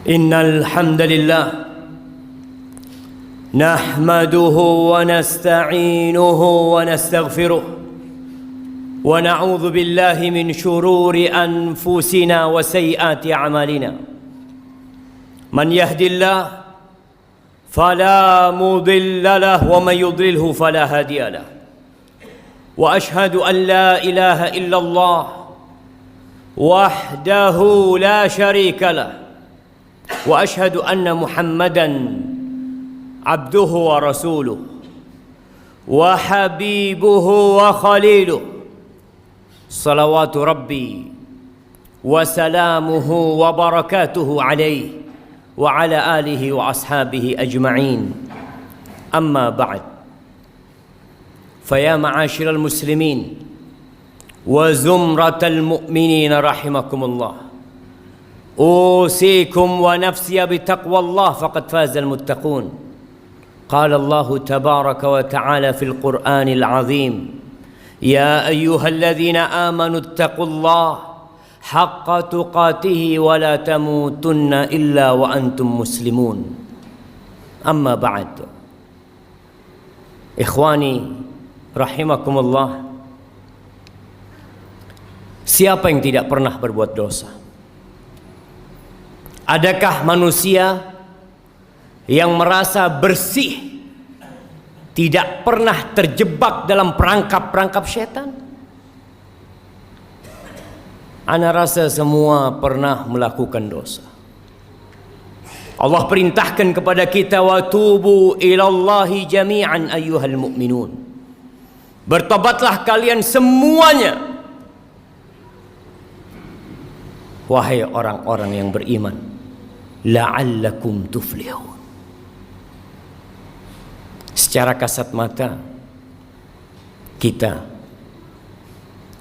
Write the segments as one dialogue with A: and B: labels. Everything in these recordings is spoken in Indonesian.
A: إن الحمد لله نحمده ونستعينه ونستغفره ونعوذ بالله من شرور أنفسنا وسيئات أعمالنا من يهد الله فلا مضل له ومن يضلله فلا هادي له وأشهد أن لا إله إلا الله وحده لا شريك له وأشهد أن محمدًا عبده ورسوله وحبيبه وخليله صلوات ربي وسلامه وبركاته عليه وعلى آله وأصحابه أجمعين أما بعد فيا معاشر المسلمين وزمرة المؤمنين رحمكم الله أوصيكم ونفسي بتقوى الله فقد فاز المتقون قال الله تبارك وتعالى في القرآن العظيم يا أيها الذين آمنوا اتقوا الله حق تقاته ولا تموتن إلا وأنتم مسلمون أما بعد إخواني رحمكم الله. Siapa yang tidak pernah berbuat dosa? Adakah manusia yang merasa bersih, tidak pernah terjebak dalam perangkap-perangkap syaitan? Ana rasa semua pernah melakukan dosa. Allah perintahkan kepada kita, wa tubu ilallahi jami'an ayyuhal mu'minun. Bertobatlah kalian semuanya, wahai orang-orang yang beriman, la'allakum tuflihun. Secara kasat mata kita,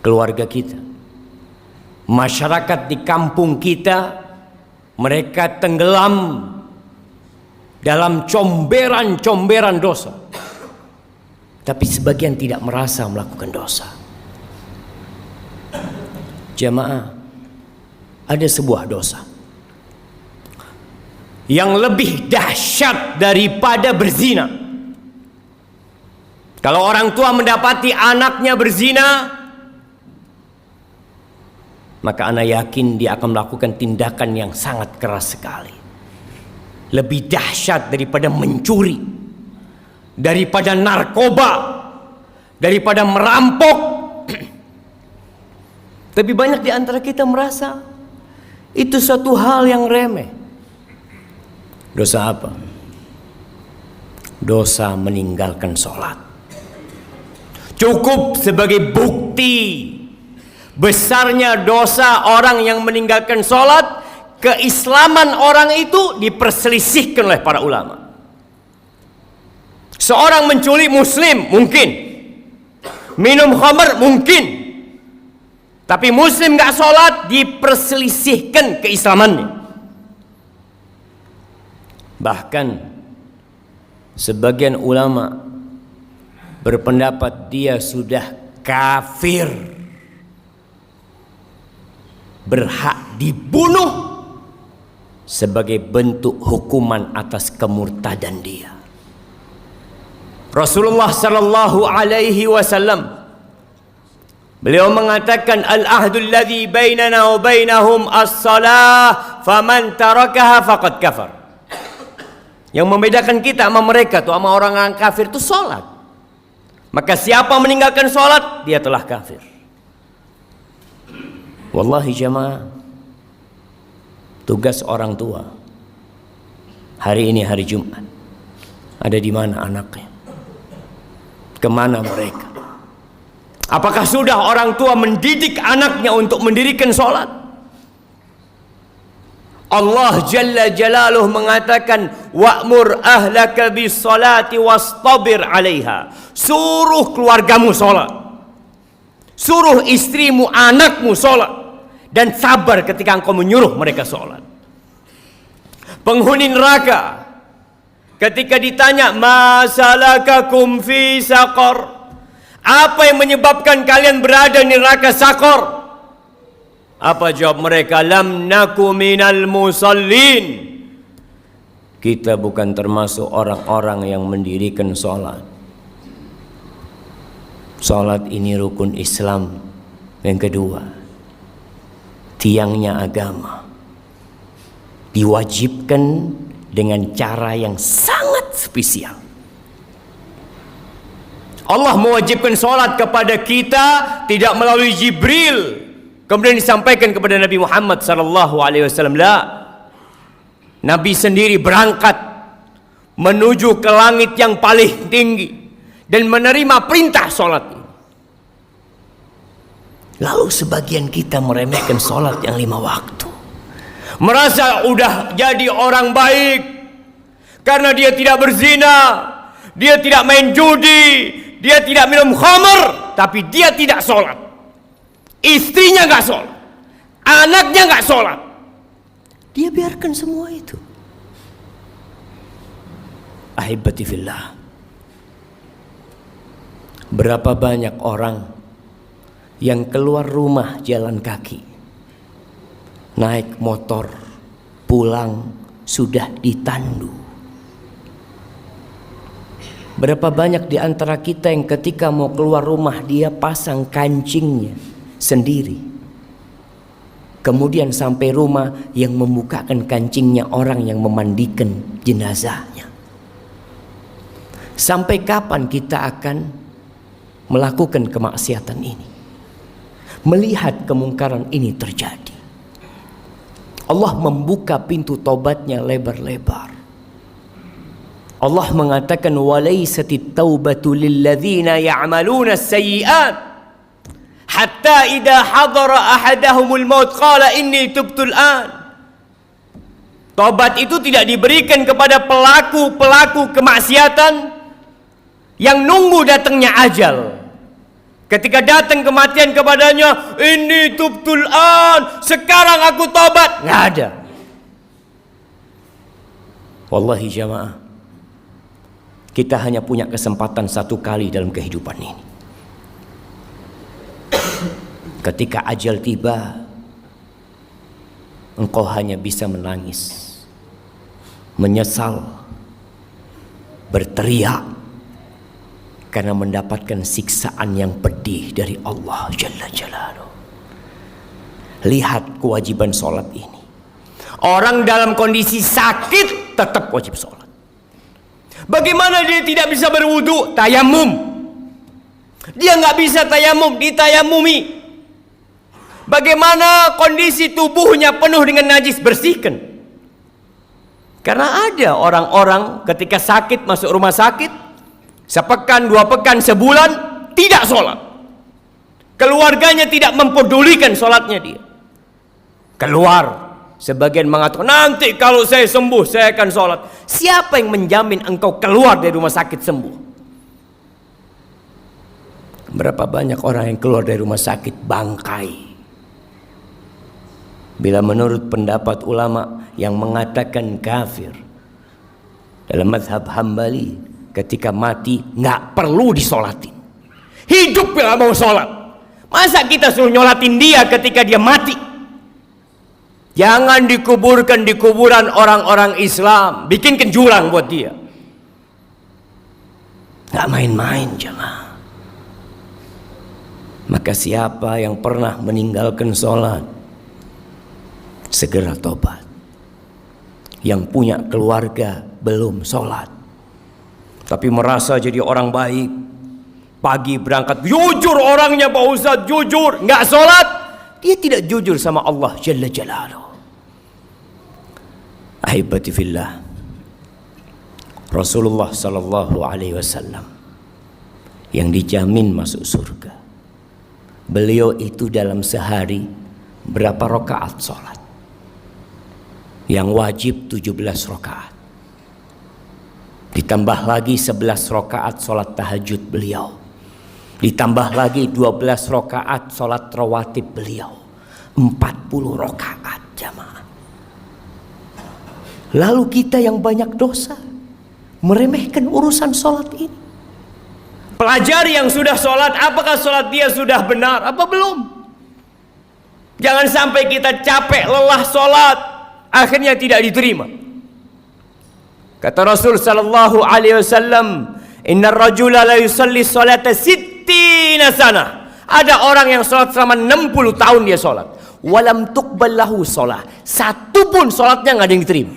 A: keluarga kita, masyarakat di kampung kita, mereka tenggelam dalam comberan-comberan dosa, tapi sebagian tidak merasa melakukan dosa. Jamaah, ada sebuah dosa yang lebih dahsyat daripada berzina. Kalau orang tua mendapati anaknya berzina, maka anak yakin dia akan melakukan tindakan yang sangat keras sekali. Lebih dahsyat daripada mencuri, daripada narkoba, daripada merampok. Tapi banyak di antara kita merasa itu satu hal yang remeh. Dosa apa? Dosa meninggalkan sholat. Cukup sebagai bukti besarnya dosa orang yang meninggalkan sholat, keislaman orang itu diperselisihkan oleh para ulama. Seorang menculik muslim mungkin, minum khamr mungkin, tapi muslim gak sholat diperselisihkan keislamannya. Bahkan sebagian ulama berpendapat dia sudah kafir, berhak dibunuh sebagai bentuk hukuman atas kemurtadan dia. Rasulullah sallallahu alaihi wasallam, beliau mengatakan, al-ahdul ladzi bainana wa bainahum as-salah faman tarakaha faqad kafar. Yang membedakan kita sama mereka tuh, sama orang kafir itu salat. Maka siapa meninggalkan salat, dia telah kafir. Wallahi jamaah, tugas orang tua hari ini hari Jumat, ada di mana anaknya? Kemana mereka? Apakah sudah orang tua mendidik anaknya untuk mendirikan salat? Allah Jalla Jalaluh mengatakan, wa'mur ahlaka bis salati wastabir 'alaiha. Suruh keluargamu salat, suruh istrimu, anakmu salat, dan sabar ketika engkau menyuruh mereka salat. Penghuni neraka ketika ditanya, ma salakakum fi saqar, apa yang menyebabkan kalian berada di neraka Saqar? Apa jawab mereka? Lam naku minal musallin, kita bukan termasuk orang-orang yang mendirikan sholat. Sholat ini rukun Islam yang kedua, tiangnya agama, diwajibkan dengan cara yang sangat spesial. Allah mewajibkan sholat kepada kita tidak melalui Jibril kemudian disampaikan kepada Nabi Muhammad SAW. Nabi sendiri berangkat menuju ke langit yang paling tinggi dan menerima perintah sholat. Lalu sebagian kita meremehkan sholat yang 5 waktu, merasa udah jadi orang baik karena dia tidak berzina, dia tidak main judi, dia tidak minum khamr, tapi dia tidak sholat. Istrinya gak sholat, anaknya gak sholat, dia biarkan semua itu. Ahibati fillah, berapa banyak orang yang keluar rumah jalan kaki, naik motor, pulang sudah ditandu. Berapa banyak di antara kita yang ketika mau keluar rumah dia pasang kancingnya sendiri, kemudian sampai rumah yang membukakan kancingnya orang yang memandikan jenazahnya. Sampai kapan kita akan melakukan kemaksiatan ini, melihat kemungkaran ini terjadi? Allah membuka pintu tobatnya lebar-lebar. Allah mengatakan walaisatit taubatu lilladzina ya'maluna as-sayyi'at hatta idza hadara ahadahumul maut qala inni tubtul an. Tobat itu tidak diberikan kepada pelaku-pelaku kemaksiatan yang nunggu datangnya ajal. Ketika datang kematian kepadanya, inni tubtul an, sekarang aku tobat. Nggak ada. Wallahi jamaah, kita hanya punya kesempatan satu kali dalam kehidupan ini. Ketika ajal tiba, engkau hanya bisa menangis, menyesal, berteriak karena mendapatkan siksaan yang pedih dari Allah Jalla Jalaluhu. Lihat kewajiban sholat ini. Orang dalam kondisi sakit tetap wajib sholat. Bagaimana dia tidak bisa berwudu? Tayamum. Dia nggak bisa tayamum, ditayamumi. Bagaimana kondisi tubuhnya penuh dengan najis? Bersihkan. Karena ada orang-orang ketika sakit masuk rumah sakit, sepekan, 2 pekan, sebulan tidak sholat. Keluarganya tidak mempedulikan sholatnya dia. Keluar. Sebagian mengatakan nanti kalau saya sembuh saya akan sholat. Siapa yang menjamin engkau keluar dari rumah sakit sembuh? Berapa banyak orang yang keluar dari rumah sakit bangkai. Bila menurut pendapat ulama yang mengatakan kafir dalam mazhab Hambali, ketika mati nggak perlu disolatin, hidup bila mau sholat. Masa kita suruh nyolatin dia ketika dia mati? Jangan dikuburkan di kuburan orang-orang Islam, bikinkan jurang buat dia. Nggak main-main jemaah. Maka siapa yang pernah meninggalkan sholat, segera tobat. Yang punya keluarga belum sholat, tapi merasa jadi orang baik, pagi berangkat, jujur orangnya Pak Ustadz, jujur, nggak sholat, dia tidak jujur sama Allah Jalla Jalaluhu. Ahibati fillah, Rasulullah sallallahu alaihi wasallam yang dijamin masuk surga, beliau itu dalam sehari berapa rakaat sholat? Yang wajib 17 rakaat, ditambah lagi 11 rakaat sholat tahajud beliau, ditambah lagi 12 rakaat sholat rawatib beliau, 40 rakaat jamaah. Lalu kita yang banyak dosa meremehkan urusan sholat ini. Pelajari yang sudah sholat, apakah sholat dia sudah benar apa belum? Jangan sampai kita capek lelah sholat, akhirnya tidak diterima. Kata Rasul sallallahu alaihi wasallam, "Innar rajula la yusalli salata sittina sana." Ada orang yang salat selama 60 tahun dia salat. Walam tuqbal lahu salah. Satu pun salatnya enggak ada yang diterima.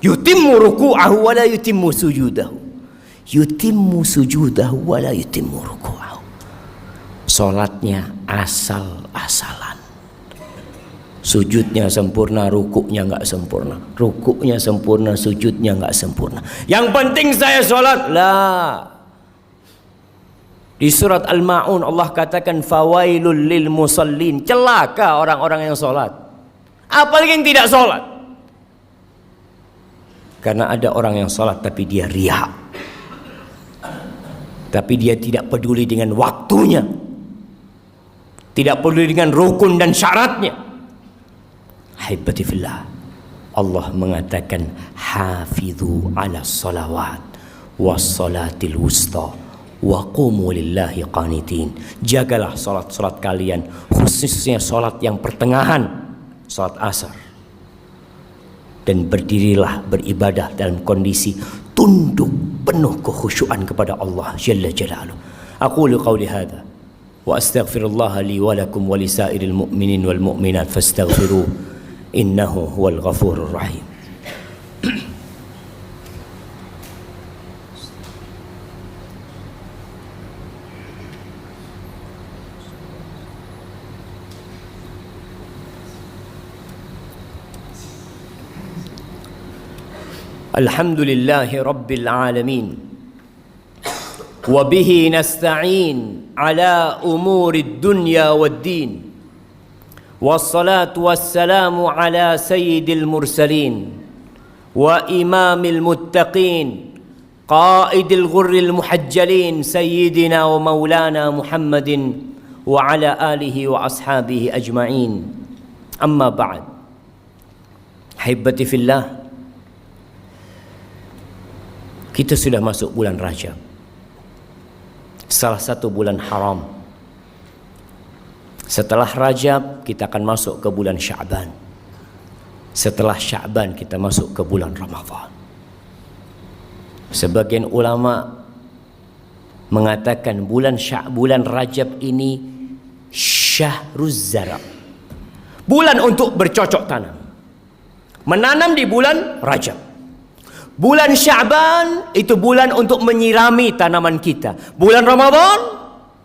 A: Yutimmu ruku'ahu wa la yutimmu sujudahu. Yutimmu sujudahu wa la yutimmu ruku'ahu. Salatnya asal-asalan. Sujudnya sempurna, rukuknya enggak sempurna. Rukuknya sempurna, sujudnya enggak sempurna. Yang penting saya salat. Lah. Di surat Al-Ma'un Allah katakan fawailul lil musallin. Celaka orang-orang yang salat. Apalagi yang tidak salat. Karena ada orang yang salat tapi dia riya. Tapi dia tidak peduli dengan waktunya. Tidak peduli dengan rukun dan syaratnya. Haibati fillah, Allah mengatakan hafidhu ala salawat was salatil wusta wa qumu lillahi qanitin. Jagalah salat-salat kalian, khususnya salat yang pertengahan, salat asar. Dan berdirilah beribadah dalam kondisi tunduk penuh kekhusyuan kepada Allah Jalla Jalaluhu. Aqulu qawli hadha wa astaghfirullah li wa lakum wa lisairil mu'minin wal mu'minat fastaghfiruh innahu huwal ghafurur rahim. Alhamdulillahi rabbil alamin wa bihi nasta'in ala umurid dunya wad din. Wassalatu wassalamu ala sayyidil mursalin wa imamil muttaqin qaidil ghurril muhajjalin sayyidina wa maulana Muhammadin wa ala alihi wa ashabihi ajma'in. Amma ba'd. Haibati fillah, kita sudah masuk bulan Rajab, salah satu bulan haram. Setelah Rajab kita akan masuk ke bulan Sya'ban. Setelah Sya'ban kita masuk ke bulan Ramadan. Sebagian ulama mengatakan bulan Rajab ini syahruz zara', bulan untuk bercocok tanam, menanam di bulan Rajab. Bulan Sya'ban itu bulan untuk menyirami tanaman kita. Bulan Ramadan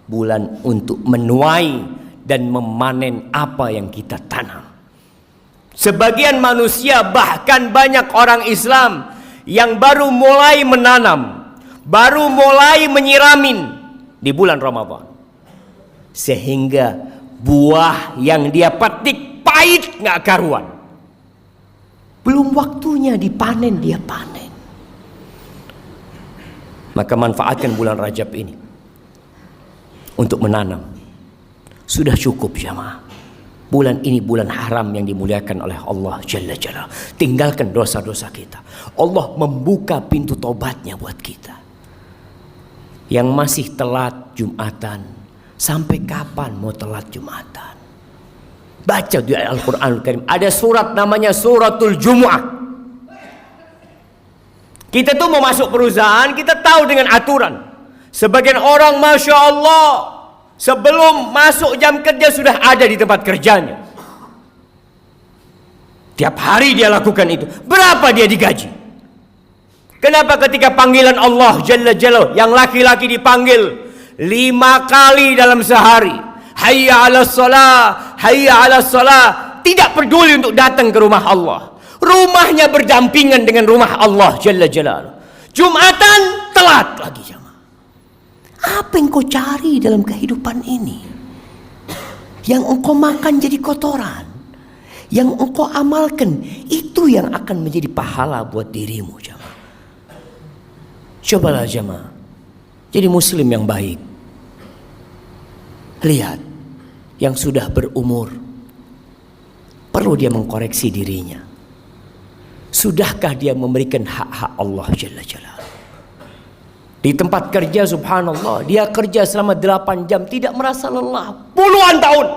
A: bulan untuk menuai dan memanen apa yang kita tanam. Sebagian manusia, bahkan banyak orang Islam yang baru mulai menanam, baru mulai menyiramin di bulan Ramadan, sehingga buah yang dia petik pahit nggak karuan. Belum waktunya dipanen, dia panen. Maka manfaatkan bulan Rajab ini untuk menanam. Sudah cukup jamaah. Bulan ini bulan haram yang dimuliakan oleh Allah Jalla Jalaluhu. Tinggalkan dosa-dosa kita. Allah membuka pintu tobatnya buat kita. Yang masih telat Jumatan, sampai kapan mau telat Jumatan? Baca di Al-Quranul Karim. Ada surat namanya suratul Jumu'ah. Kita tuh mau masuk perusahaan, kita tahu dengan aturan. Sebagian orang Masya Allah, sebelum masuk jam kerja sudah ada di tempat kerjanya. Tiap hari dia lakukan itu. Berapa dia digaji? Kenapa ketika panggilan Allah Jalla Jalaluhu, yang laki-laki dipanggil 5 kali dalam sehari, hayya 'alas shalah, hayya 'alas shalah, tidak peduli untuk datang ke rumah Allah. Rumahnya berdampingan dengan rumah Allah Jalla Jalaluhu. Jumatan telat lagi jamaah. Apa yang kau cari dalam kehidupan ini? Yang engkau makan jadi kotoran, yang engkau amalkan, itu yang akan menjadi pahala buat dirimu jamaah. Cobalah jamaah jadi muslim yang baik. Lihat, yang sudah berumur perlu dia mengkoreksi dirinya. Sudahkah dia memberikan hak-hak Allah Jalla Jalaluhu? Di tempat kerja subhanallah, dia kerja selama 8 jam tidak merasa lelah, puluhan tahun,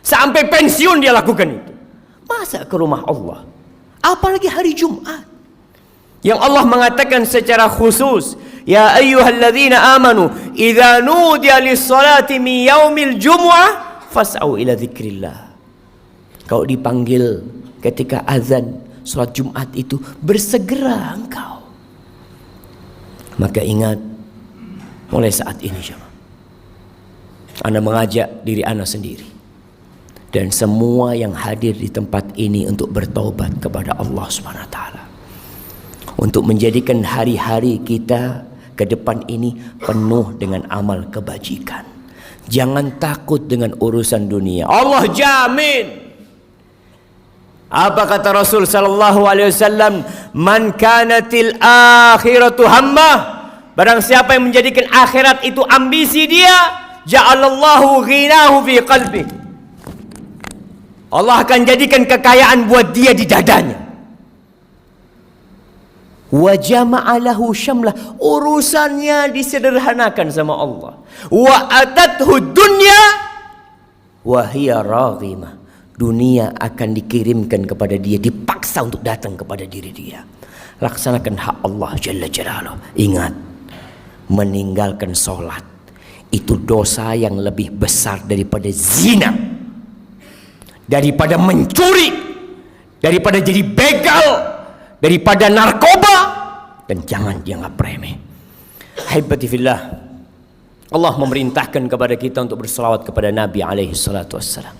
A: sampai pensiun dia lakukan itu. Masa ke rumah Allah Apalagi hari Jumat yang Allah mengatakan secara khusus, ya ayyuhalladzina amanu idza nudiya lis-salati min yaumil jumu'ah fas'au ila dzikrillah. Kau dipanggil ketika azan salat Jumat itu, bersegera engkau. Maka ingat, mulai saat ini jemaah, Anda mengajak diri Anda sendiri dan semua yang hadir di tempat ini untuk bertaubat kepada Allah Subhanahu wa taala, untuk menjadikan hari-hari kita ke depan ini penuh dengan amal kebajikan. Jangan takut dengan urusan dunia. Allah jamin. Apa kata Rasul sallallahu alaihi wasallam? Man kanatil akhiratu hammah. Barang siapa yang menjadikan akhirat itu ambisi dia, ja'alallahu ghinahu fi qalbi. Allah akan jadikan kekayaan buat dia di dadanya. Wa jama'alahu syamlah, urusannya disederhanakan sama Allah. Wa atathu dunya wa hiya raghimah, dunia akan dikirimkan kepada dia, dipaksa untuk datang kepada diri dia. Laksanakan hak Allah Jalla Jalaluh. Ingat, meninggalkan sholat itu dosa yang lebih besar daripada zina, daripada mencuri, daripada jadi begal, daripada narkoba, dan jangan dianggap remeh. Haibati fillah, Allah memerintahkan kepada kita untuk berselawat kepada Nabi alaihi salatu wassalam.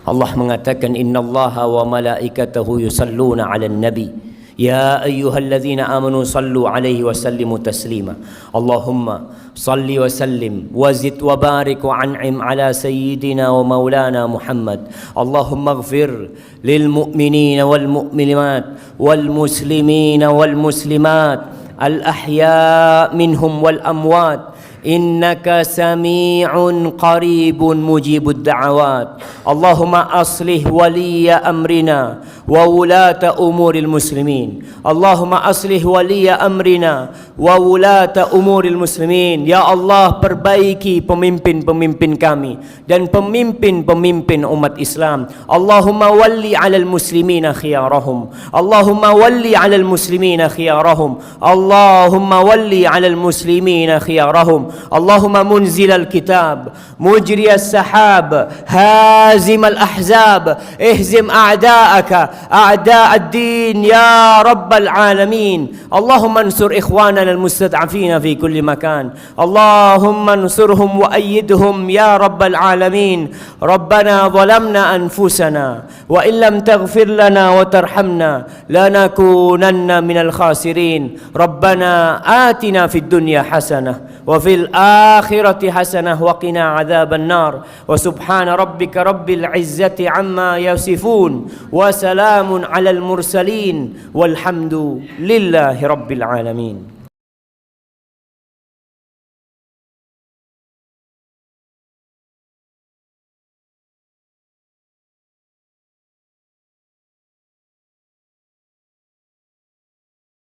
A: Allah mengatakan, innallaha wa malaikatahu yusalluna 'alan nabi ya ayyuhalladzina amanu sallu 'alaihi wa sallimu taslima. Allahumma salli wa sallim wa zid wa barik wa an'im ala sayyidina wa maulana Muhammad. Allahumma ighfir lil mu'minina wal mu'minat wal muslimina wal muslimat al ahya minhum wal amwat innaka sami'un qaribun mujibud da'awat. Allahumma aslih waliya amrina wa wulata umuril muslimin. Allahumma aslih waliya amrina wa wulata umuril muslimin. Ya Allah, perbaiki pemimpin-pemimpin kami dan pemimpin-pemimpin umat Islam. Allahumma walli 'alal muslimina khiyarahum. Allahumma walli 'alal muslimina khiyarahum. Allahumma walli 'alal muslimina khiyarahum. اللهم منزل الكتاب مجري السحاب هازم الأحزاب اهزم أعداءك أعداء الدين يا رب العالمين. اللهم انصر إخواننا المستضعفين في كل مكان. اللهم انصرهم وأيدهم يا رب العالمين. ربنا ظلمنا أنفسنا وإن لم تغفر لنا وترحمنا لنكونن من الخاسرين. ربنا آتنا في الدنيا حسنة وفي الآخرة حسنة وقنا عذاب النار. وسبحان ربك رب العزة عما يصفون وسلام على المرسلين والحمد لله رب العالمين.